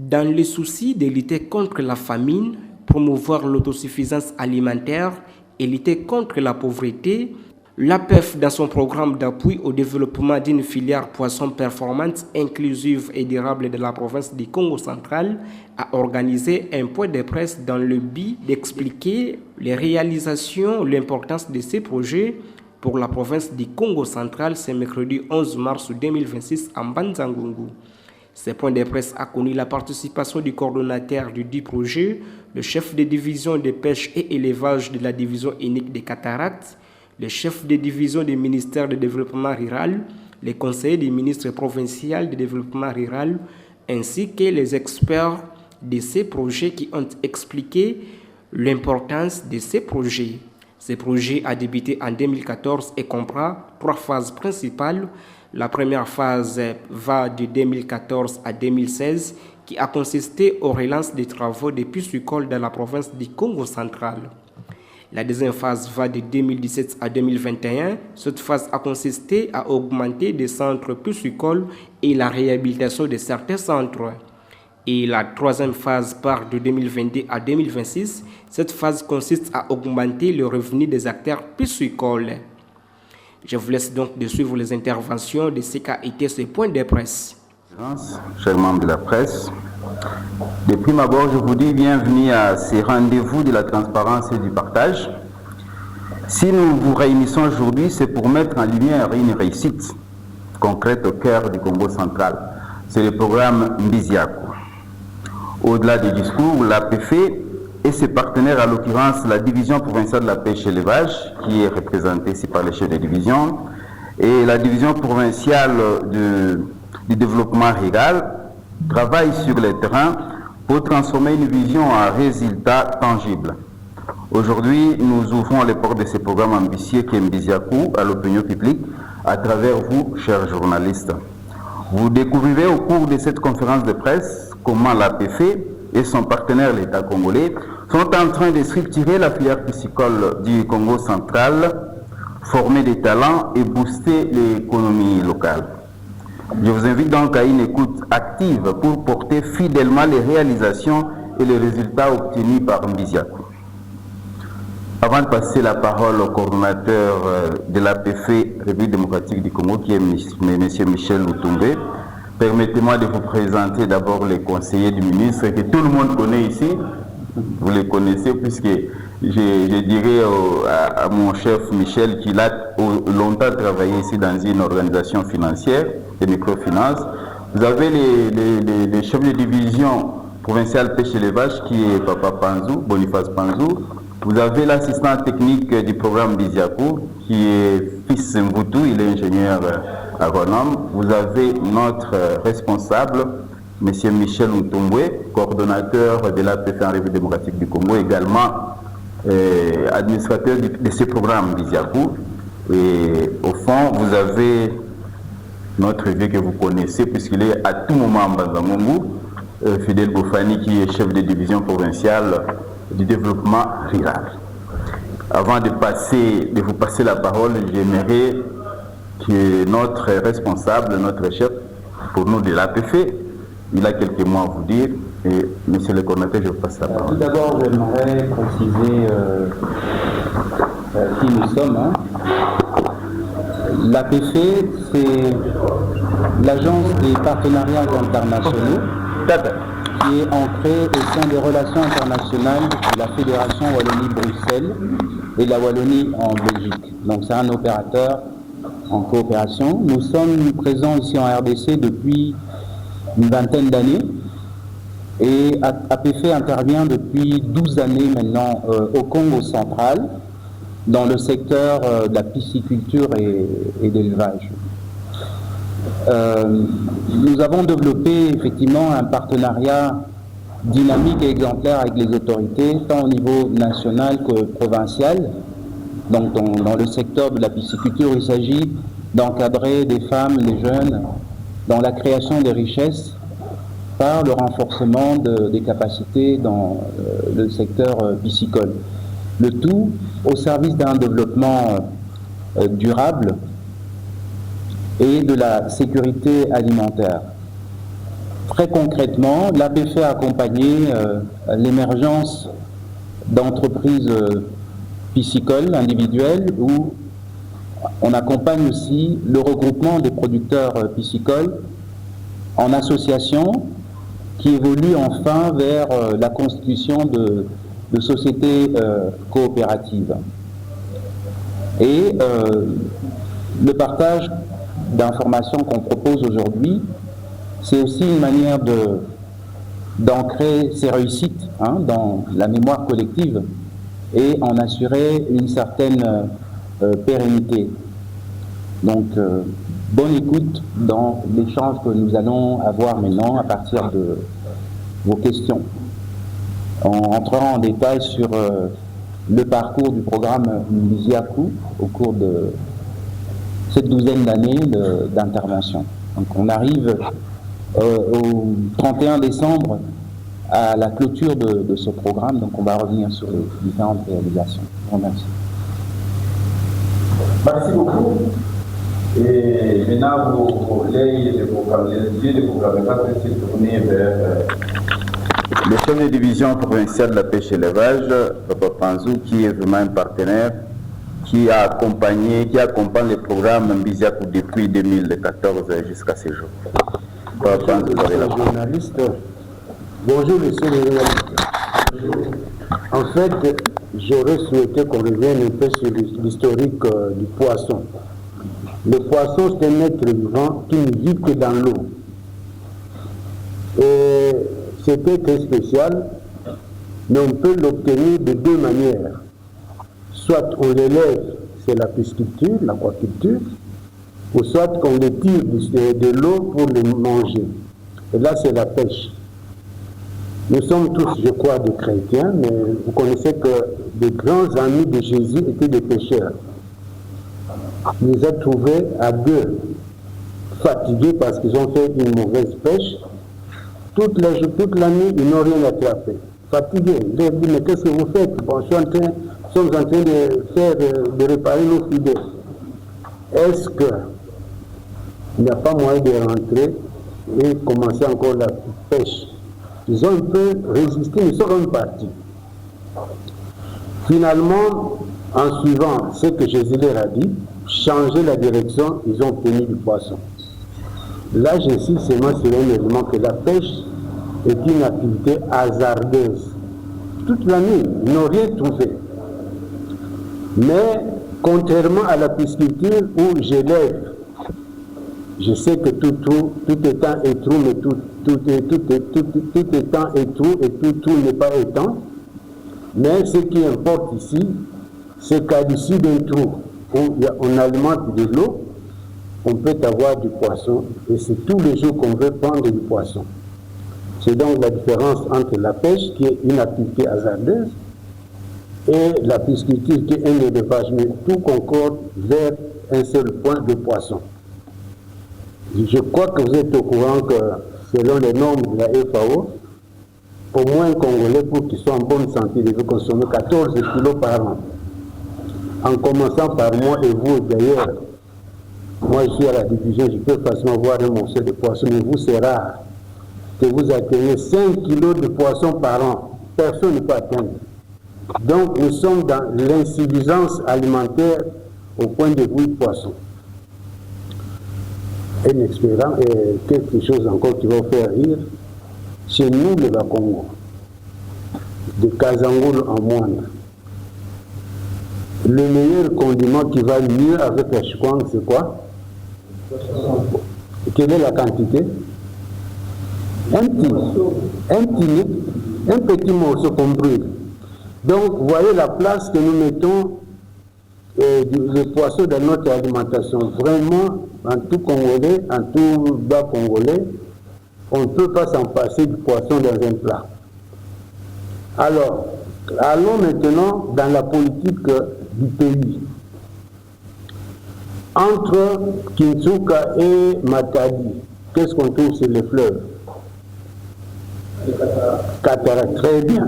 Dans le souci de lutter contre la famine, promouvoir l'autosuffisance alimentaire et lutter contre la pauvreté, l'APEF, dans son programme d'appui au développement d'une filière poisson performante, inclusive et durable de la province du Congo central, a organisé un point de presse dans le but d'expliquer les réalisations, l'importance de ces projets pour la province du Congo central ce mercredi 11 mars 2026 en Banzangungu. Ce point de presse a connu la participation du coordonnateur du dit projet, le chef de division de pêche et élevage de la division unique des cataractes, le chef de division du ministère du développement rural, les conseillers du ministre provincial du développement rural, ainsi que les experts de ces projets qui ont expliqué l'importance de ces projets. Ce projet a débuté en 2014 et comprend 3 phases principales. La première phase va de 2014 à 2016 qui a consisté aux relances des travaux de piscicoles dans la province du Congo central. La deuxième phase va de 2017 à 2021. Cette phase a consisté à augmenter des centres piscicoles et la réhabilitation de certains centres. Et la troisième phase part de 2022 à 2026. Cette phase consiste à augmenter le revenu des acteurs piscicoles. Je vous laisse donc de suivre les interventions de ce qu'a été ce point de presse. Chers membres de la presse, de prime abord, je vous dis bienvenue à ces rendez-vous de la transparence et du partage. Si nous vous réunissons aujourd'hui, c'est pour mettre en lumière une réussite concrète au cœur du Congo central. C'est le programme Mbiziako. Au-delà des discours, l'APF et ses partenaires, à l'occurrence la division provinciale de la pêche et l'élevage, qui est représentée ici par les chefs de division, et la division provinciale du développement rural, travaillent sur le terrain pour transformer une vision en résultat tangible. Aujourd'hui, nous ouvrons les portes de ce programme ambitieux qui est Mbiziako à l'opinion publique à travers vous, chers journalistes. Vous découvrirez au cours de cette conférence de presse comment l'APF et son partenaire, l'État congolais, sont en train de structurer la filière piscicole du Congo central, former des talents et booster l'économie locale. Je vous invite donc à une écoute active pour porter fidèlement les réalisations et les résultats obtenus par Mbiziako. Avant de passer la parole au coordonnateur de l'APF République démocratique du Congo, qui est M. Michel Lutumbe, permettez-moi de vous présenter d'abord les conseillers du ministre que tout le monde connaît ici. Vous les connaissez puisque je dirais à mon chef Michel qu'il a longtemps travaillé ici dans une organisation financière, de microfinance. Vous avez les chefs de division provinciale pêche et élevage qui est Papa Panzou, Boniface Panzou. Vous avez l'assistant technique du programme Mbiziako qui est Fils Mvutu, il est ingénieur agronome. Vous avez notre responsable, M. Michel Lutumbe, coordonnateur de l'APF en République démocratique du Congo, également administrateur de ce programme Mbiziako. Et au fond, vous avez notre vieux que vous connaissez, puisqu'il est à tout moment en Banzangungu, Fidel Bofani, qui est chef de division provinciale du développement rural. Avant de vous passer la parole, j'aimerais que notre responsable, notre chef, pour nous de l'APF, il a quelques mots à vous dire. Et monsieur le coordonnateur, je vous passe la parole. Tout d'abord, j'aimerais préciser qui nous sommes. L'APF, c'est l'Agence des partenariats internationaux qui est ancrée au sein des relations internationales de la Fédération Wallonie-Bruxelles et de la Wallonie en Belgique. Donc c'est un opérateur en coopération. Nous sommes présents ici en RDC depuis une vingtaine d'années et APF intervient depuis 12 années maintenant au Congo central dans le secteur de la pisciculture et d'élevage. Nous avons développé effectivement un partenariat dynamique et exemplaire avec les autorités, tant au niveau national que provincial. Donc dans le secteur de la pisciculture, il s'agit d'encadrer des femmes, des jeunes, dans la création des richesses par le renforcement des capacités dans le secteur piscicole. Le tout au service d'un développement durable et de la sécurité alimentaire. Très concrètement, l'APF a accompagné l'émergence d'entreprises piscicoles individuelles où on accompagne aussi le regroupement des producteurs piscicoles en association qui évoluent enfin vers la constitution de sociétés coopératives. Et le partage d'informations qu'on propose aujourd'hui, c'est aussi une manière d'ancrer ces réussites dans la mémoire collective et en assurer une certaine pérennité. Donc, bonne écoute dans l'échange que nous allons avoir maintenant à partir de vos questions. On entrera en détail sur le parcours du programme Mbiziaku au cours de cette douzaine d'années d'intervention. Donc, on arrive au 31 décembre à la clôture de ce programme, donc on va revenir sur les différentes réalisations. Je vous remercie. Merci beaucoup. Et maintenant, vous voulez le vocabulaire se tourner vers le chef de division provinciale de la pêche et élevage, Papa Panzou, qui est vraiment un partenaire, qui accompagne le programme Mbiziaku depuis 2014 jusqu'à ce jour. Papa Panzou, vous avez la parole. Journaliste. Bonjour, monsieur le journaliste. En fait, j'aurais souhaité qu'on revienne un peu sur l'historique du poisson. Le poisson, c'est un être vivant qui ne vit que dans l'eau. Et c'était très spécial, mais on peut l'obtenir de deux manières. Soit on l'élève, c'est la pisciculture, l'aquaculture, ou soit qu'on le tire de l'eau pour le manger. Et là, c'est la pêche. Nous sommes tous, je crois, des chrétiens, mais vous connaissez que les grands amis de Jésus étaient des pêcheurs. Il les a trouvés à deux, fatigués parce qu'ils ont fait une mauvaise pêche. Toute l'année, ils n'ont rien attrapé. Fatigués. Ils leur dit, mais qu'est-ce que vous faites? Bon, nous sommes en train de réparer nos filets. Est-ce qu'il n'y a pas moyen de rentrer et commencer encore la pêche? Ils ont un peu résisté, mais ils sont quand même partis. Finalement, en suivant ce que Jésus leur a dit, changer la direction, ils ont obtenu du poisson. Là, j'insiste seulement sur un élément que la pêche est une activité hasardeuse. Toute l'année, ils n'ont rien trouvé. Mais, contrairement à la pisciculture où j'élève, je sais que tout étang est trou, mais tout étang est trou et tout trou n'est pas étang. Mais ce qui importe ici, c'est qu'à l'issue d'un trou où on alimente de l'eau, on peut avoir du poisson. Et c'est tous les jours qu'on veut prendre du poisson. C'est donc la différence entre la pêche, qui est une activité hasardeuse, et la pisciculture, qui est un élevage. Mais tout concorde vers un seul point de poisson. Je crois que vous êtes au courant que, selon les normes de la FAO, au moins un Congolais, pour qu'il soit en bonne santé, il devait consommer 14 kilos par an. En commençant par moi et vous, d'ailleurs, moi je suis à la division, je peux facilement voir un morceau de poisson, mais vous, c'est rare que vous atteignez 5 kilos de poisson par an. Personne ne peut atteindre. Donc, nous sommes dans l'insuffisance alimentaire au point de vue du poisson. Un expérience et quelque chose encore qui va vous faire rire. Chez nous, le Bas-Congo, de Kazangoul en moine, le meilleur condiment qui va mieux avec la chikwang, c'est quoi? Quelle est la quantité? Un petit morceau qu'on brûle. Donc, vous voyez la place que nous mettons le poisson dans notre alimentation. Vraiment, en tout Congolais, en tout bas Congolais, on ne peut pas s'en passer du poisson dans un plat. Alors, allons maintenant dans la politique du pays. Entre Kinshasa et Matadi, qu'est-ce qu'on trouve sur les fleuves? Cataractes, très bien.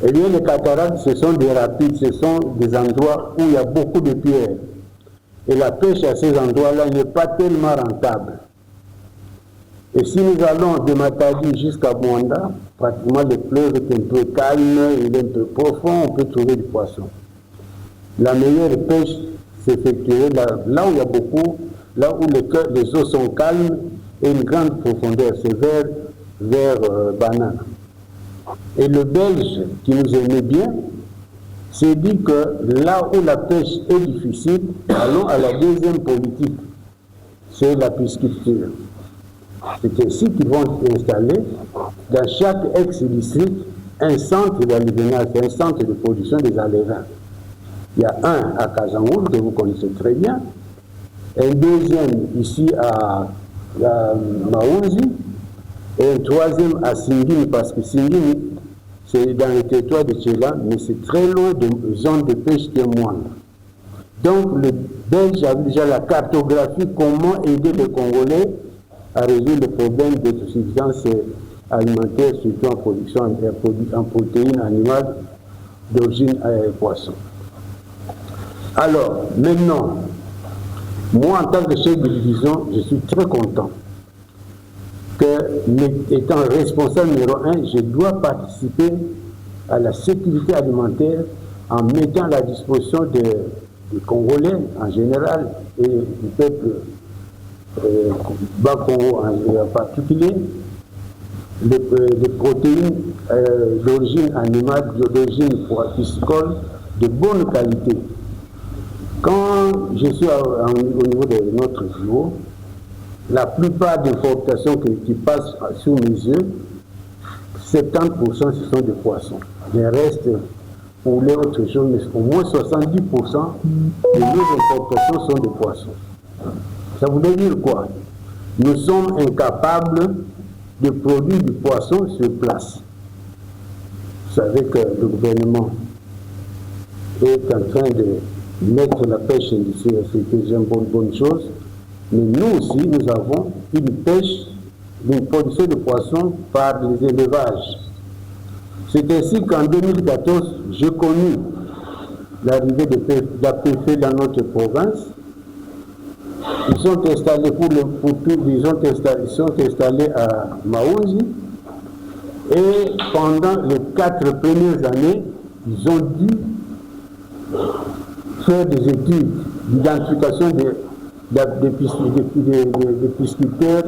Eh bien, les cataractes, ce sont des rapides, ce sont des endroits où il y a beaucoup de pierres. Et la pêche à ces endroits-là n'est pas tellement rentable. Et si nous allons de Matadi jusqu'à Mwanda, pratiquement le fleuve est un peu calme, il est un peu profond, on peut trouver du poisson. La meilleure pêche s'effectuerait là où il y a beaucoup, là où les eaux sont calmes et une grande profondeur, c'est vers Banane. Et le Belge qui nous aimait bien s'est dit que là où la pêche est difficile, allons à la deuxième politique, c'est la pisciculture. C'est ainsi qu'ils vont installer dans chaque ex-district un centre d'alvénage, un centre de production des alevins. Il y a un à Kazangoul, que vous connaissez très bien, un deuxième ici à Maouzi, et un troisième à Singini, parce que Singini, c'est dans le territoire de Tchéla, mais c'est très loin de zone de pêche qui est moindre. Donc le Belge a déjà la cartographie, comment aider les Congolais à résoudre le problème d'autosuffisance alimentaire, surtout en production en protéines animales d'origine poisson. Alors, maintenant, moi en tant que chef de division, je suis très content que, étant responsable numéro 1, je dois participer à la sécurité alimentaire en mettant à la disposition des Congolais en général et du peuple Bas-Congo en particulier, des protéines d'origine animale, d'origine piscicole, de bonne qualité. Quand je suis au niveau de notre niveau, la plupart des importations qui passent sous mes yeux, 70% ce sont des poissons. Le reste, pour les autres choses, mais au moins 70% de nos importations sont des poissons. Ça voudrait dire quoi? Nous sommes incapables de produire du poisson sur place. Vous savez que le gouvernement est en train de mettre la pêche industrielle, c'est une bonne chose. Mais nous aussi, nous avons une pêche, une production de poissons par les élevages. C'est ainsi qu'en 2014, j'ai connu l'arrivée d'APF dans notre province. Ils sont installés ils sont installés à Maouzi. Et pendant les 4 premières années, ils ont dû faire des études d'identification des pisciculteurs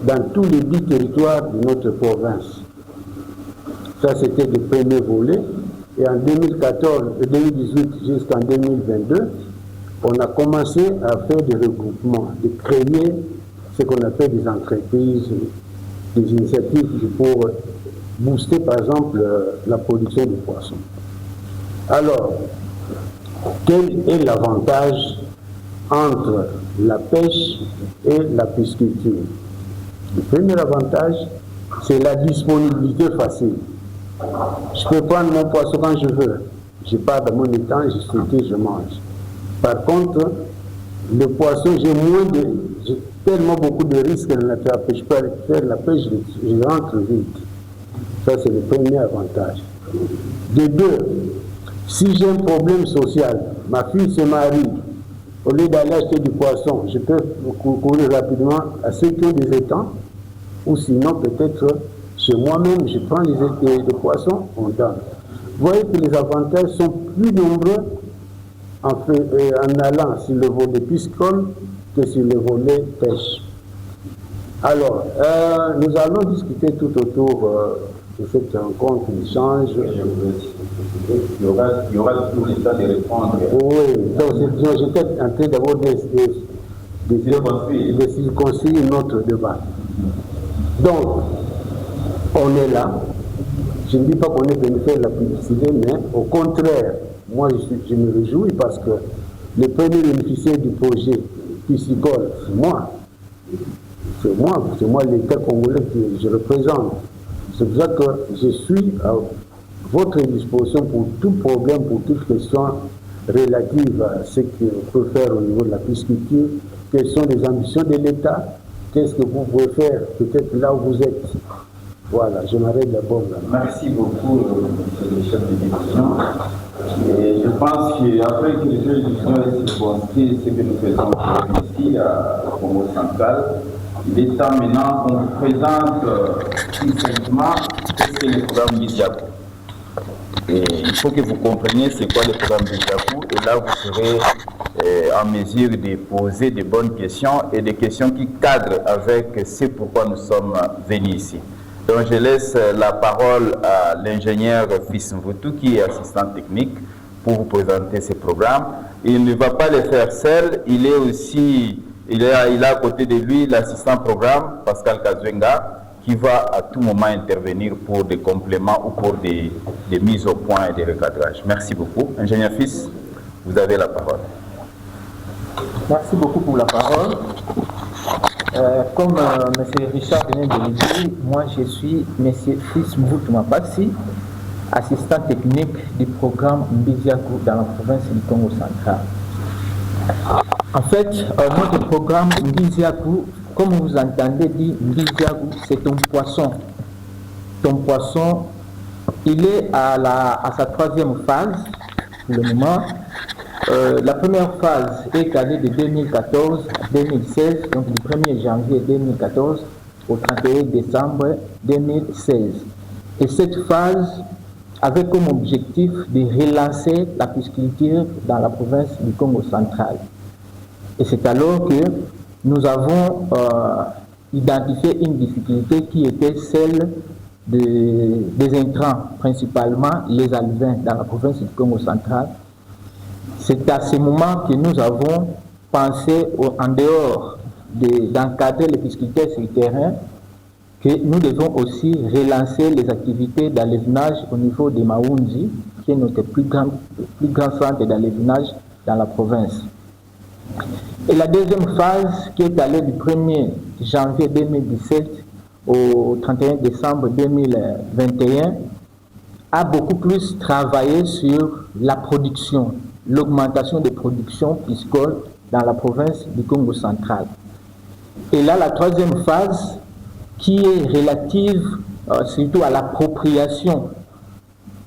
dans tous les 10 territoires de notre province. Ça, c'était le premier volet. Et en 2018 jusqu'en 2022, on a commencé à faire des regroupements, de créer ce qu'on appelle des entreprises, des initiatives pour booster, par exemple, la production de poissons. Alors, quel est l'avantage entre la pêche et la pisciculture? Le premier avantage, c'est la disponibilité facile. Je peux prendre mon poisson quand je veux. Je pars dans mon étang, je saute, je mange. Par contre, le poisson, j'ai tellement beaucoup de risques dans la pêche. Je peux faire la pêche, je rentre vite. Ça, c'est le premier avantage. De deux, si j'ai un problème social, ma fille se marie, au lieu d'aller acheter du poisson, je peux courir rapidement à ceux qui ont des étangs, ou sinon peut-être chez moi-même, je prends les poissons, on donne. Vous voyez que les avantages sont plus nombreux en allant sur le volet piscicole que sur le volet pêche. Alors, nous allons discuter tout autour de cette rencontre, d'échange. Il y aura toujours le temps de répondre. Oui, donc j'étais en train d'avoir de circonscrire notre débat. Donc, on est là. Je ne dis pas qu'on est venu faire la publicité, mais au contraire, moi je me réjouis parce que le premier bénéficiaire du projet piscicole, c'est moi. C'est moi l'État congolais que je représente. C'est pour ça que je suis à votre disposition pour tout problème, pour toute question relative à ce qu'on peut faire au niveau de la pisciculture, quelles sont les ambitions de l'État, qu'est-ce que vous pouvez faire peut-être là où vous êtes. Voilà, je m'arrête d'abord là. Merci beaucoup, monsieur le chef de division. Et je pense qu'après que le chef de division ait circonscrit ce que nous faisons ici, à Congo central, il est temps maintenant qu'on vous présente succinctement ce qu'est le programme Biziakou. Et il faut que vous compreniez c'est quoi le programme Biziakou, et là vous serez en mesure de poser de bonnes questions et des questions qui cadrent avec ce pourquoi nous sommes venus ici. Donc je laisse la parole à l'ingénieur Fils Mvoutou qui est assistant technique pour vous présenter ce programme. Il ne va pas le faire seul, il est aussi, il a à côté de lui l'assistant programme Pascal Kazwenga qui va à tout moment intervenir pour des compléments ou pour des mises au point et des recadrages. Merci beaucoup. Ingénieur Fils, vous avez la parole. Merci beaucoup pour la parole. Comme M. Richard venait de le dire, moi je suis M. Fils Mvoutou Mapassi, assistant technique du programme Mbiziakou dans la province du Congo central. En fait, notre programme Mbiziakou, comme vous entendez dire, Mbiziakou, c'est un poisson. Ton poisson, il est à sa troisième phase, pour le moment. La première phase est calée de 2014 à 2016, donc du 1er janvier 2014 au 31 décembre 2016. Et cette phase avait comme objectif de relancer la pisciculture dans la province du Congo central. Et c'est alors que nous avons identifié une difficulté qui était celle des intrants, principalement les alevins dans la province du Congo central. C'est à ce moment que nous avons pensé, en dehors d'encadrer les pisciculteurs sur le terrain, que nous devons aussi relancer les activités d'alevage au niveau de Maoundji, qui est notre plus grand centre d'alevage dans la province. Et la deuxième phase, qui est allée du 1er janvier 2017 au 31 décembre 2021, a beaucoup plus travaillé sur la production, l'augmentation des productions piscicoles dans la province du Congo central. Et là, la troisième phase, qui est relative surtout à l'appropriation.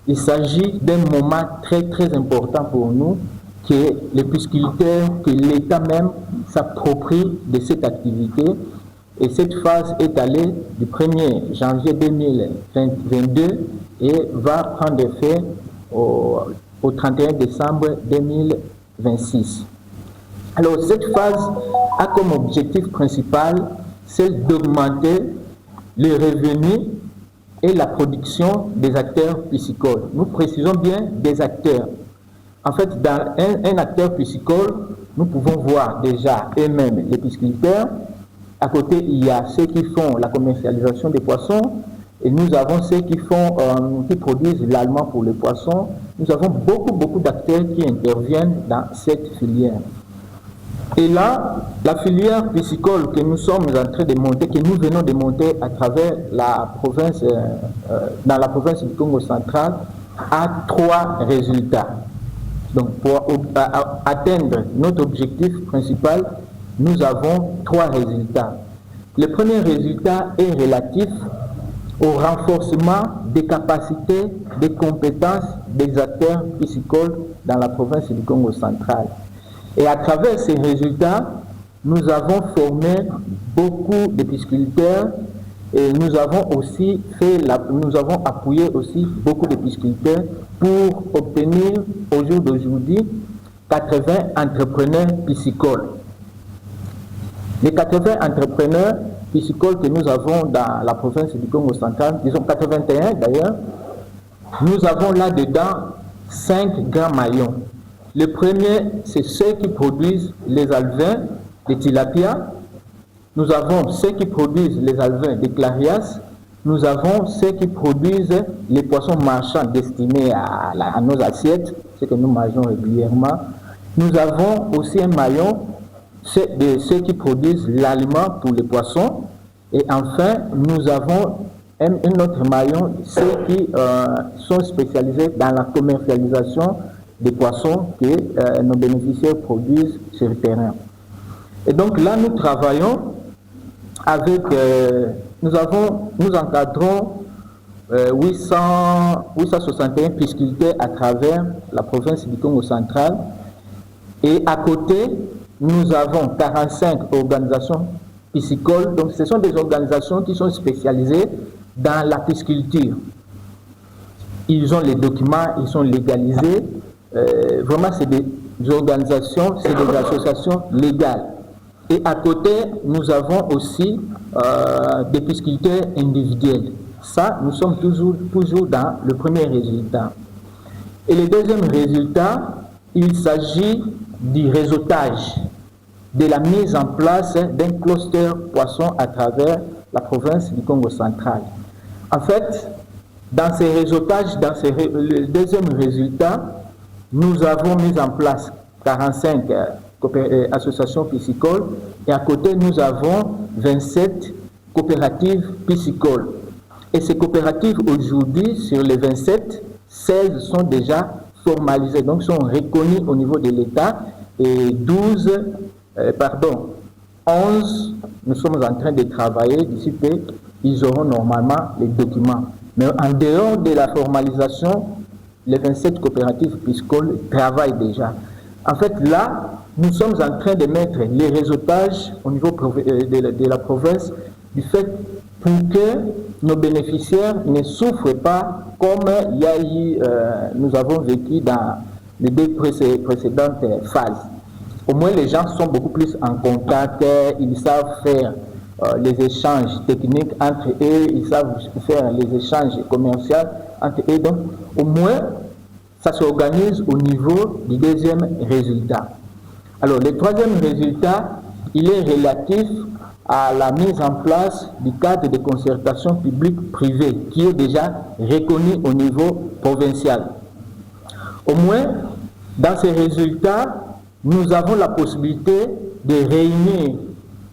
Il s'agit d'un moment très très important pour nous, que les pisciculteurs, que l'État même s'approprie de cette activité. Et cette phase est allée du 1er janvier 2022 et va prendre effet au 31 décembre 2026. Alors cette phase a comme objectif principal celle d'augmenter les revenus et la production des acteurs piscicoles. Nous précisons bien des acteurs. En fait, dans un acteur piscicole, nous pouvons voir déjà eux-mêmes les pisciculteurs. À côté, il y a ceux qui font la commercialisation des poissons et nous avons ceux qui produisent l'aliment pour les poissons. Nous avons beaucoup d'acteurs qui interviennent dans cette filière. Et là, la filière piscicole que nous sommes en train de monter, que nous venons de monter à travers la province, dans la province du Congo central, a 3 résultats. Donc, pour atteindre notre objectif principal, nous avons 3 résultats. Le premier résultat est relatif au renforcement des capacités, des compétences des acteurs piscicoles dans la province du Congo central. Et à travers ces résultats, nous avons formé beaucoup de pisciculteurs et nous avons aussi appuyé aussi beaucoup de pisciculteurs pour obtenir au jour d'aujourd'hui 80 entrepreneurs piscicoles. Les 80 entrepreneurs piscicoles que nous avons dans la province du Congo central, disons 81 d'ailleurs, nous avons là-dedans 5 grands maillons. Le premier, c'est ceux qui produisent les alevins de tilapia. Nous avons ceux qui produisent les alevins de clarias. Nous avons ceux qui produisent les poissons marchands destinés à nos assiettes, ce que nous mangeons régulièrement. Nous avons aussi un maillon de ceux qui produisent l'aliment pour les poissons. Et enfin, nous avons un autre maillon, ceux qui sont spécialisés dans la commercialisation des poissons que nos bénéficiaires produisent sur le terrain. Et donc là, nous travaillons avec, nous encadrons 861 pisciculteurs à travers la province du Congo central. Et à côté, nous avons 45 organisations piscicoles. Donc ce sont des organisations qui sont spécialisées dans la pisciculture. Ils ont les documents, ils sont légalisés. Vraiment, c'est des organisations, c'est des associations légales. Et à côté, nous avons aussi des pisciculteurs individuels. Ça, nous sommes toujours dans le premier résultat. Et le deuxième résultat, il s'agit du réseautage, de la mise en place d'un cluster poisson à travers la province du Congo central. En fait, dans ces réseautages, le deuxième résultat, nous avons mis en place 45 associations piscicoles et à côté, nous avons 27 coopératives piscicoles. Et ces coopératives, aujourd'hui, sur les 27, 16 sont déjà formalisées, donc sont reconnues au niveau de l'État et 11, nous sommes en train de travailler, d'ici peu, ils auront normalement les documents. Mais en dehors de la formalisation, les 27 coopératives piscicoles travaillent déjà. En fait, là, nous sommes en train de mettre les réseautages au niveau de la province du fait pour que nos bénéficiaires ne souffrent pas comme nous avons vécu dans les deux précédentes phases. Au moins, les gens sont beaucoup plus en contact, ils savent faire les échanges techniques entre eux, ils savent faire les échanges commerciaux entre eux. Donc, au moins, ça s'organise au niveau du deuxième résultat. Alors, le troisième résultat, il est relatif à la mise en place du cadre de concertation publique-privée qui est déjà reconnu au niveau provincial. Au moins, dans ces résultats, nous avons la possibilité de réunir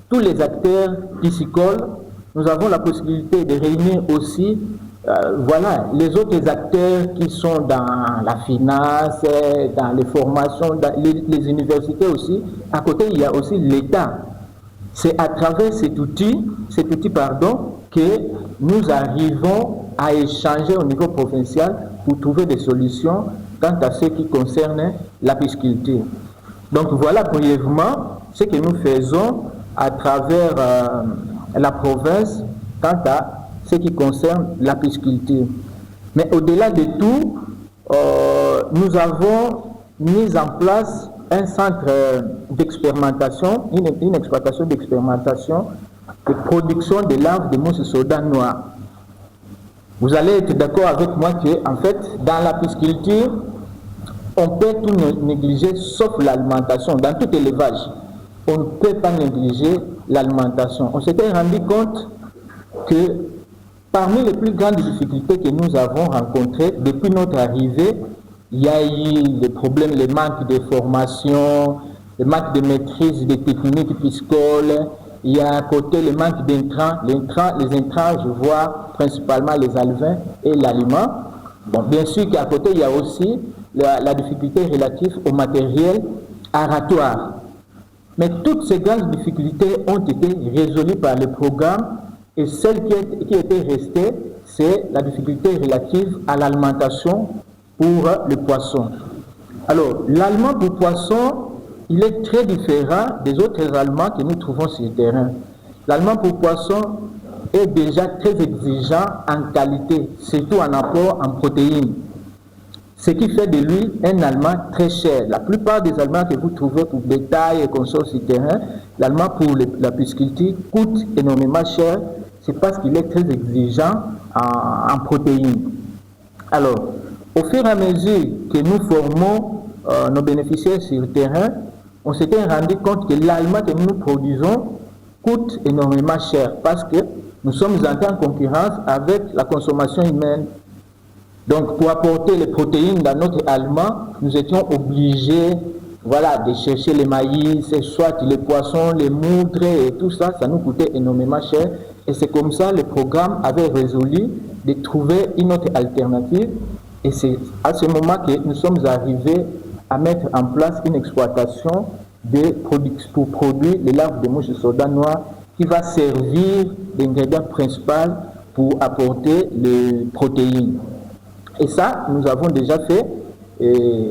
tous les acteurs piscicoles. Nous avons la possibilité de réunir aussi les autres acteurs qui sont dans la finance, dans les formations, dans les universités aussi. À côté, il y a aussi l'État. C'est à travers cet outil, que nous arrivons à échanger au niveau provincial pour trouver des solutions quant à ce qui concerne la pisciculture. Donc voilà brièvement ce que nous faisons à travers la province quant à ce qui concerne la pisciculture. Mais au-delà de tout, nous avons mis en place un centre d'expérimentation, une exploitation d'expérimentation de production de larves de mouches soda noire. Vous allez être d'accord avec moi que, en fait, dans la pisciculture, on peut tout négliger sauf l'alimentation. Dans tout élevage, on ne peut pas négliger l'alimentation. On s'était rendu compte que parmi les plus grandes difficultés que nous avons rencontrées depuis notre arrivée, il y a eu des problèmes, le manque de formation, le manque de maîtrise des techniques piscicoles, il y a à côté le manque d'intrants. Les intrants, je vois principalement les alevins et l'aliment. Bon, bien sûr qu'à côté, il y a aussi la difficulté relative au matériel aratoire. Mais toutes ces grandes difficultés ont été résolues par le programme et celle qui était restée, c'est la difficulté relative à l'alimentation pour le poisson. Alors, l'aliment pour poisson, il est très différent des autres aliments que nous trouvons sur le terrain. L'aliment pour poisson est déjà très exigeant en qualité, surtout en apport en protéines. Ce qui fait de lui un aliment très cher. La plupart des aliments que vous trouvez pour bétail et consorts sur le terrain, l'aliment pour la pisciculture coûte énormément cher. C'est parce qu'il est très exigeant en protéines. Alors, au fur et à mesure que nous formons nos bénéficiaires sur le terrain, on s'était rendu compte que l'aliment que nous produisons coûte énormément cher parce que nous sommes entrés en concurrence avec la consommation humaine. Donc, pour apporter les protéines dans notre aliment, nous étions obligés de chercher les maïs, soit les poissons, les moudres et tout ça, ça nous coûtait énormément cher. Et c'est comme ça que le programme avait résolu de trouver une autre alternative. Et c'est à ce moment que nous sommes arrivés à mettre en place une exploitation pour produire les larves de mouches soda noire qui va servir d'ingrédient principal pour apporter les protéines. Et ça, nous avons déjà fait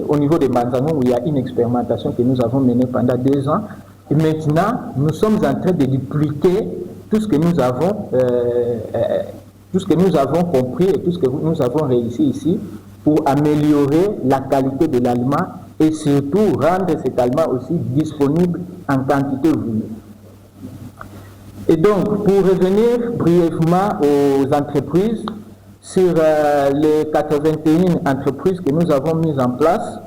au niveau de Manzano où il y a une expérimentation que nous avons menée pendant 2 ans Et maintenant, nous sommes en train de dupliquer tout ce que nous avons compris et tout ce que nous avons réussi ici pour améliorer la qualité de l'allemand et surtout rendre cet allemand aussi disponible en quantité voulue. Et donc, pour revenir brièvement aux entreprises, sur les 81 entreprises que nous avons mises en place,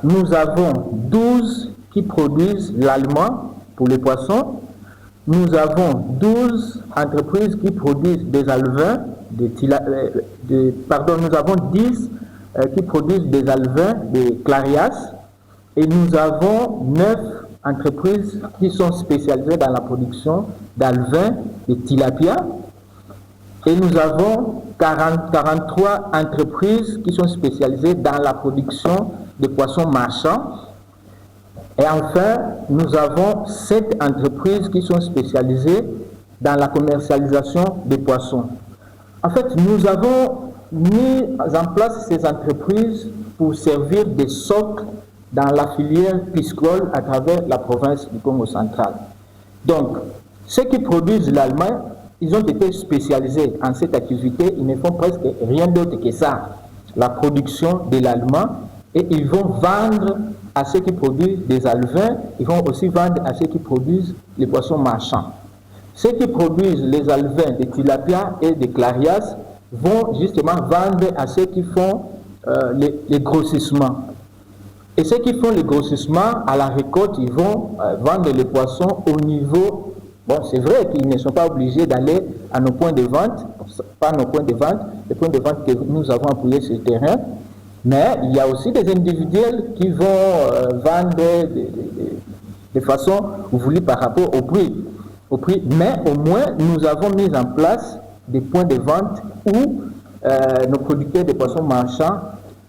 nous avons 12 qui produisent l'allemand pour les poissons. Nous avons 12 entreprises qui produisent des alevins, nous avons 10 qui produisent des alevins, des clarias, et nous avons 9 entreprises qui sont spécialisées dans la production d'alevins, de tilapia, et nous avons 43 entreprises qui sont spécialisées dans la production de poissons marchands. Et enfin, nous avons 7 entreprises qui sont spécialisées dans la commercialisation des poissons. En fait, nous avons mis en place ces entreprises pour servir de socle dans la filière piscicole à travers la province du Congo central. Donc, ceux qui produisent l'allemand, ils ont été spécialisés en cette activité, ils ne font presque rien d'autre que ça, la production de l'allemand, et ils vont vendre à ceux qui produisent des alevins, ils vont aussi vendre à ceux qui produisent les poissons marchands. Ceux qui produisent les alevins, des tilapia et des clarias vont justement vendre à ceux qui font les grossissements. Et ceux qui font les grossissements, à la récolte, ils vont vendre les poissons au niveau... Bon, c'est vrai qu'ils ne sont pas obligés d'aller à nos points de vente, pas nos points de vente, les points de vente que nous avons appuyés sur le terrain, mais il y a aussi des individuels qui vont vendre de façon voulue par rapport au prix. Mais au moins, nous avons mis en place des points de vente où nos producteurs de poissons marchands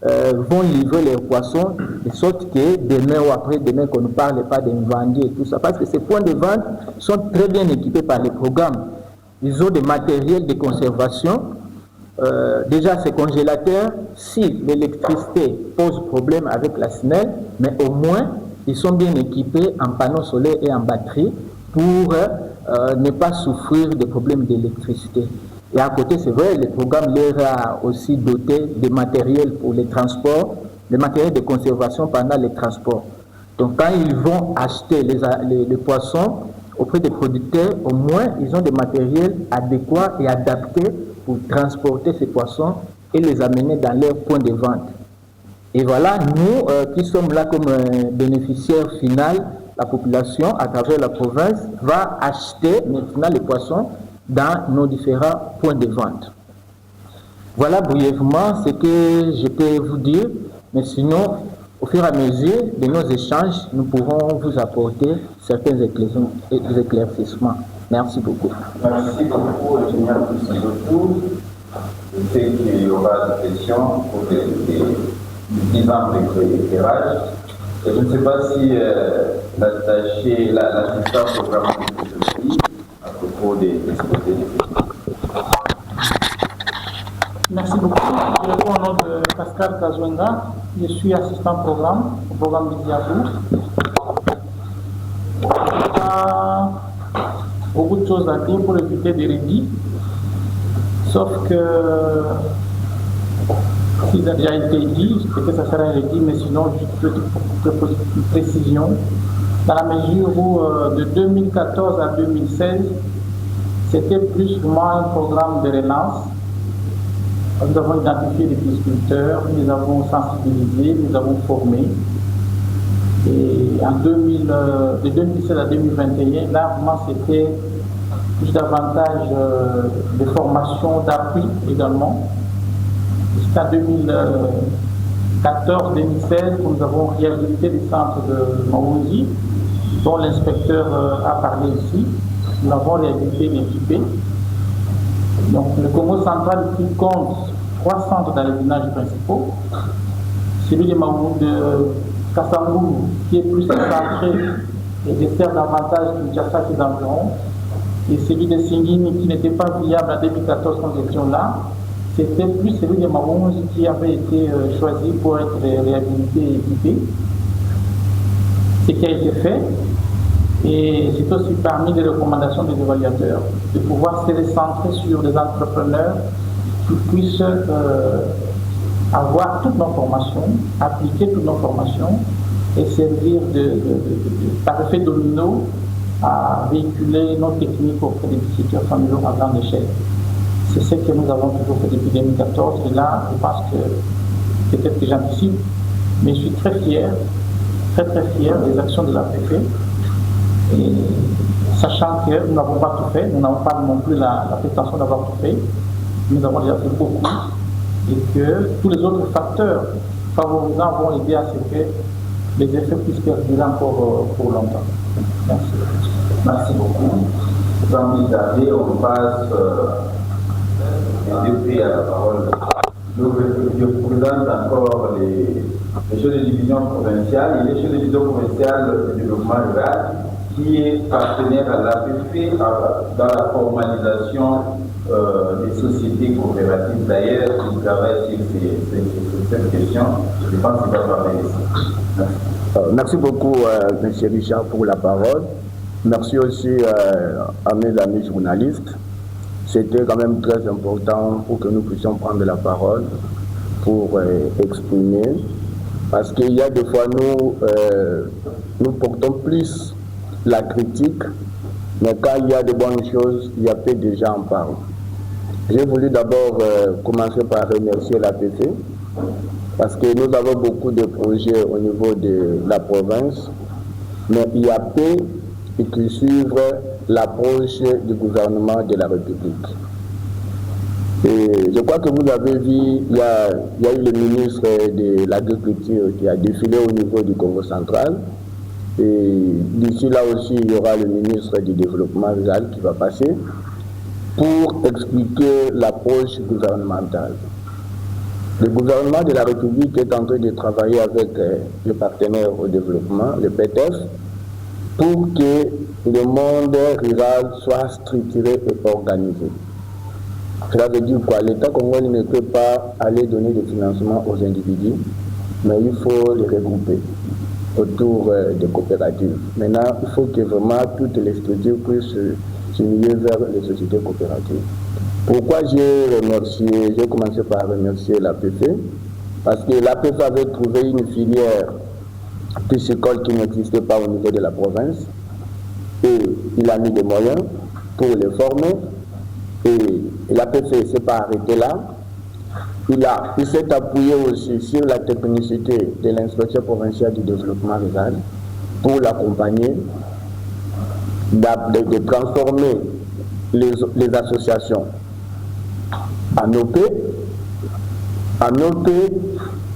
vont livrer leurs poissons, de sorte que demain ou après-demain, qu'on ne parle pas d'invendus et tout ça, parce que ces points de vente sont très bien équipés par les programmes. Ils ont des matériels de conservation. Déjà, ces congélateurs, si l'électricité pose problème avec la SNEL, mais au moins, ils sont bien équipés en panneaux solaires et en batterie pour ne pas souffrir de problèmes d'électricité. Et à côté, c'est vrai, le programme leur a aussi doté de matériel pour les transports, des matériels de conservation pendant les transports. Donc, quand ils vont acheter les poissons auprès des producteurs, au moins, ils ont des matériels adéquats et adaptés pour transporter ces poissons et les amener dans leur point de vente. Et voilà, nous qui sommes là comme bénéficiaires finaux, la population à travers la province va acheter maintenant les poissons dans nos différents points de vente. Voilà brièvement ce que je peux vous dire, mais sinon, au fur et à mesure de nos échanges, nous pourrons vous apporter certains éclaircissements. Merci beaucoup. Merci beaucoup, ingénieur Kusilotou. Je sais qu'il y aura des questions pour des exemples d'éclairage. Et je ne sais pas si l'assistant programme de à propos des exposés des questions. Merci beaucoup. Je réponds au nom de Pascal Kazwenga. Je suis assistant programme au programme de Diabou. Il y a beaucoup de choses à dire pour éviter des rédits. Sauf que, si ça a déjà été dit, peut-être ça sera un rédit, mais sinon, juste une précision. Dans la mesure où, de 2014 à 2016, c'était plus ou moins un programme de relance. Nous avons identifié des pisciculteurs, nous les avons sensibilisés, nous les avons formés. Et de 2017 à 2021, là, vraiment, c'était plus davantage de formation d'appui également. Jusqu'à 2014-2016, nous avons réhabilité le centre de Maouzi, dont l'inspecteur a parlé ici. Nous l'avons réhabilité et équipé. Donc, le Congo central qui compte 3 centres dans les villages principaux. Celui de Maouzi, de Kassangou, qui est plus centré et dessert davantage Kinshasa que d'environ. Et celui de Singini, qui n'était pas viable en 2014 quand nous étions là. C'était plus celui de Maouzi qui avait été choisi pour être réhabilité et équipé. Ce qui a été fait. Et c'est aussi parmi les recommandations des évaluateurs de pouvoir se recentrer sur des entrepreneurs qui puissent avoir toutes nos formations, appliquer toutes nos formations et servir par effet domino à véhiculer nos techniques auprès des visiteurs familiaux à grande échelle. C'est ce que nous avons toujours fait depuis 2014 et là, je pense que peut-être que j'anticipe, mais je suis très fier des actions de l'APF. Et sachant que nous n'avons pas tout fait, nous n'avons pas non plus la prétention d'avoir tout fait, nous avons déjà fait beaucoup et que tous les autres facteurs favorisants vont aider à ce que les effets puissent perdurer encore pour longtemps. Merci. Merci beaucoup. Sans plus tarder, on passe depuis à la parole. Je présente encore les chefs de division provinciale et les chefs de division provinciale de développement rural qui est partenaire à l'APF dans la formalisation des sociétés coopératives. D'ailleurs, il travaille sur cette question. Je pense qu'il va parler ici. Merci beaucoup, M. Richard, pour la parole. Merci aussi à mes amis journalistes. C'était quand même très important pour que nous puissions prendre la parole pour exprimer. Parce qu'il y a des fois, nous portons plus la critique, mais quand il y a de bonnes choses, il y a peu de gens en parlent. J'ai voulu d'abord commencer par remercier l'APF, parce que nous avons beaucoup de projets au niveau de la province, mais il y a peu qui suivent l'approche du gouvernement de la République. Et je crois que vous avez vu, il y a eu le ministre de l'Agriculture qui a défilé au niveau du Congo central. Et d'ici là aussi, il y aura le ministre du Développement rural qui va passer pour expliquer l'approche gouvernementale. Le gouvernement de la République est en train de travailler avec les partenaires au développement, le PETEF, pour que le monde rural soit structuré et organisé. Cela veut dire quoi? L'État congolais ne peut pas aller donner des financements aux individus, mais il faut les regrouper autour des coopératives. Maintenant, il faut que vraiment toutes les structures puissent s'unir vers les sociétés coopératives. Pourquoi j'ai commencé par remercier l'APF? Parce que l'APF avait trouvé une filière piscicole qui n'existait pas au niveau de la province et il a mis des moyens pour les former et l'APF ne s'est pas arrêté là. Il s'est appuyé aussi sur la technicité de l'inspection provinciale du développement rural pour l'accompagner, de transformer les associations en OP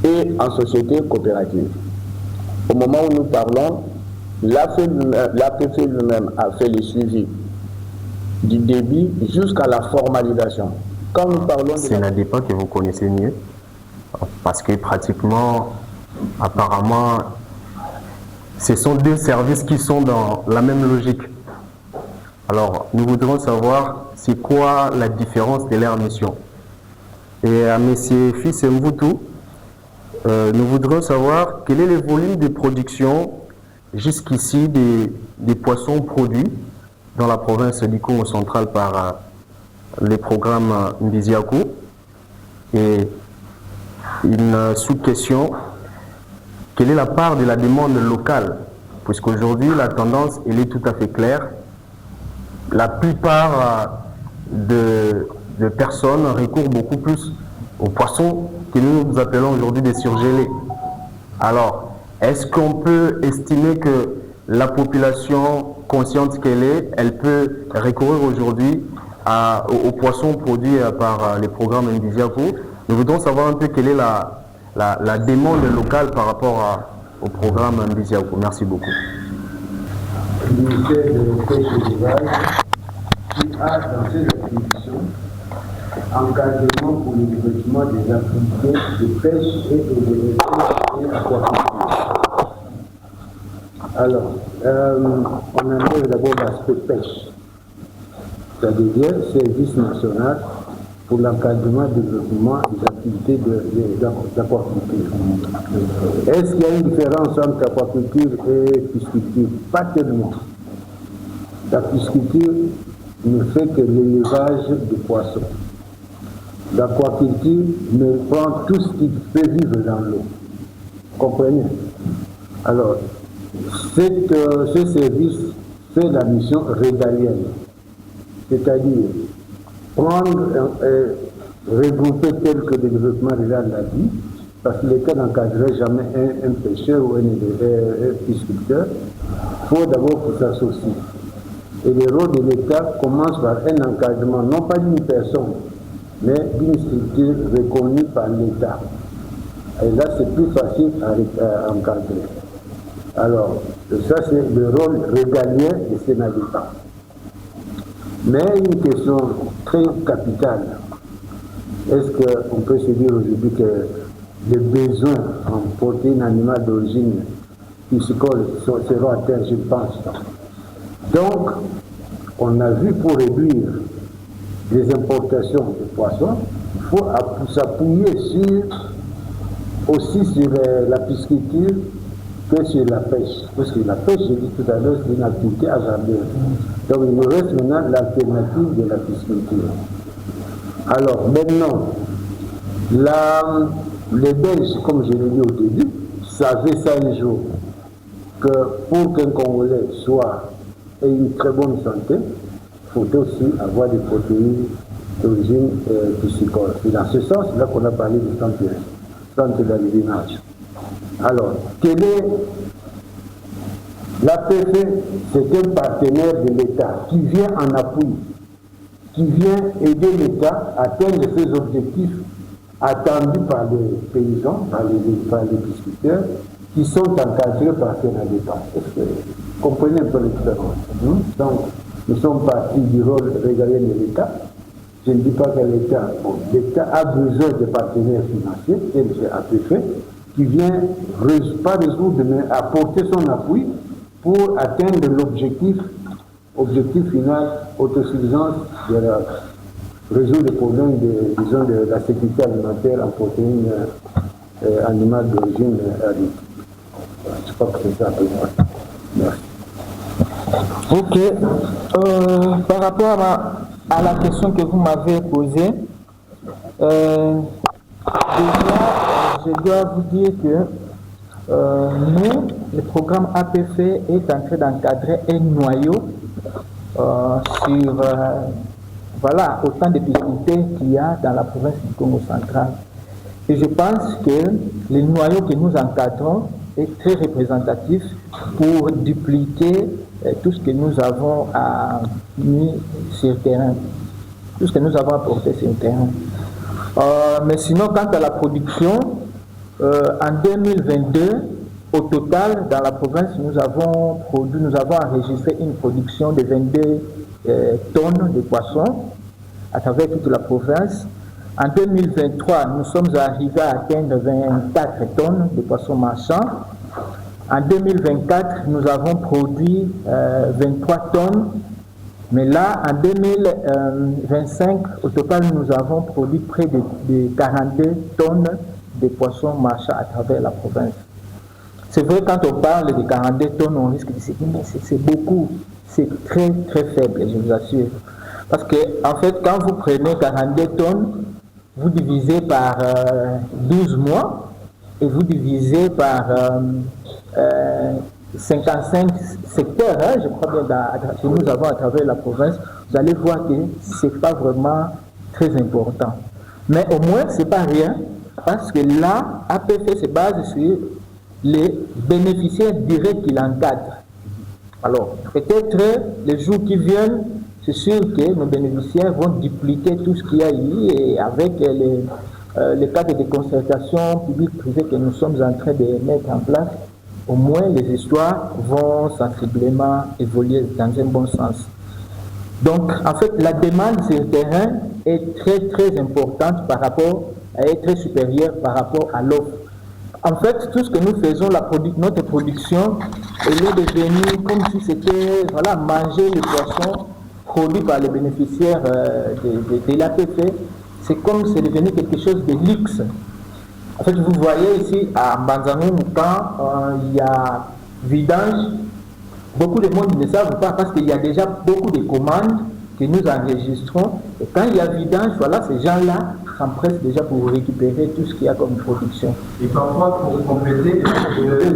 et en société coopérative. Au moment où nous parlons, l'APF lui-même a fait le suivi du débit jusqu'à la formalisation. Quand nous parlons de... C'est un débat que vous connaissez mieux, parce que pratiquement, apparemment, ce sont deux services qui sont dans la même logique. Alors, nous voudrons savoir c'est quoi la différence de leur mission. Et à M. Fils Mvutu, nous voudrons savoir quel est le volume de production jusqu'ici des poissons produits dans la province du Congo central par les programmes Mbiziaku. Et une sous-question, quelle est la part de la demande locale? Puisqu'aujourd'hui, la tendance, elle est tout à fait claire. La plupart de personnes recourent beaucoup plus aux poissons que nous appelons aujourd'hui des surgelés. Alors, est-ce qu'on peut estimer que la population consciente qu'elle est, elle peut recourir aujourd'hui aux poissons produits par les programmes Mbiziaku? Nous voudrons savoir un peu quelle est la demande locale par rapport au programme Mbiziaku. Merci beaucoup. Le ministère de pêche et d'élevage qui a dans ses attributions encadrement pour le développement des activités de pêche et aquaculture. Alors, on enlève d'abord l'aspect pêche, c'est-à-dire service national pour l'encadrement et le développement des activités d'aquaculture. Est-ce qu'il y a une différence entre aquaculture et pisciculture? Pas tellement. La pisciculture ne fait que l'élevage de poissons. L'aquaculture ne prend tout ce qui peut vivre dans l'eau. Comprenez? Alors, ce service fait la mission régalienne, c'est-à-dire prendre, regrouper tel que le développement rural l'a dit, parce que l'État n'encadrerait jamais un pêcheur ou un pisciculteur. Il faut d'abord qu'il s'associe. Et le rôle de l'État commence par un encadrement, non pas d'une personne, mais d'une structure reconnue par l'État. Et là, c'est plus facile à encadrer. Alors, ça, c'est le rôle régalien de Sénalita. Mais une question très capitale. Est-ce qu'on peut se dire aujourd'hui que les besoins en protéines animales d'origine piscicole seront atteints, je pense? Donc, on a vu pour réduire les importations de poissons, il faut s'appuyer aussi sur la pisciculture que sur la pêche. Parce que la pêche, j'ai dit tout à l'heure, c'est une activité hasardeuse. Donc, il nous reste maintenant l'alternative de la pisciculture. Alors, maintenant, les Belges, comme je l'ai dit au début, savaient ça un jour, que pour qu'un Congolais ait une très bonne santé, il faut aussi avoir des protéines d'origine piscicole. C'est dans ce sens là qu'on a parlé du centre d'alevinage. Alors, quel est l'APF? C'est un partenaire de l'État qui vient en appui, qui vient aider l'État à atteindre ses objectifs attendus par les paysans, par les pisciculteurs, qui sont encadrés par Sénalita. Est-ce que vous comprenez un peu le différence? Donc, nous sommes partis du rôle régalien de l'État. Je ne dis pas que l'État a besoin de partenaires financiers, tel que APF, qui vient, pas résoudre, mais apporter son appui pour atteindre l'objectif final, autosuffisance, résoudre le problème de la sécurité alimentaire en protéines animales d'origine agricole. Je crois que c'est ça pour moi. Merci. Ok. Par rapport à la question que vous m'avez posée, déjà, je dois vous dire que nous, le programme APF est en train d'encadrer un noyau sur autant de difficultés qu'il y a dans la province du Congo central. Et je pense que le noyau que nous encadrons est très représentatif pour dupliquer tout ce que nous avons mis sur le terrain, tout ce que nous avons apporté sur le terrain. Mais sinon, quant à la production, en 2022, au total, dans la province, nous avons enregistré une production de 22 tonnes de poissons à travers toute la province. En 2023, nous sommes arrivés à atteindre 24 tonnes de poissons marchands. En 2024, nous avons produit 23 tonnes. Mais là, en 2025, au total, nous avons produit près de 42 tonnes de poissons marchands à travers la province. C'est vrai, quand on parle de 42 tonnes, on risque de se dire, mais c'est beaucoup, c'est très très faible, je vous assure. Parce que, en fait, quand vous prenez 42 tonnes, vous divisez par 12 mois et vous divisez par 55 secteurs, je crois bien, que nous avons à travers la province, vous allez voir que ce n'est pas vraiment très important. Mais au moins, ce n'est pas rien, parce que là, APF se base sur les bénéficiaires directs qui l'encadrent. Alors, peut-être les jours qui viennent, c'est sûr que nos bénéficiaires vont dupliquer tout ce qu'il y a eu, et avec les cadres de concertation publique-privée que nous sommes en train de mettre en place, au moins les histoires vont sensiblement évoluer dans un bon sens. Donc, en fait, la demande sur le terrain est très très importante est très supérieure par rapport à l'offre. En fait, tout ce que nous faisons, notre production, elle est devenue comme si c'était manger le poisson produit par les bénéficiaires de l'APF. C'est comme si c'est devenu quelque chose de luxe. En fait, vous voyez ici à Mbanzangoum, quand il y a vidange, beaucoup de monde ne savent pas parce qu'il y a déjà beaucoup de commandes que nous enregistrons. Et quand il y a vidange, voilà, ces gens-là s'empressent déjà pour récupérer tout ce qu'il y a comme production. Et parfois, pour compléter,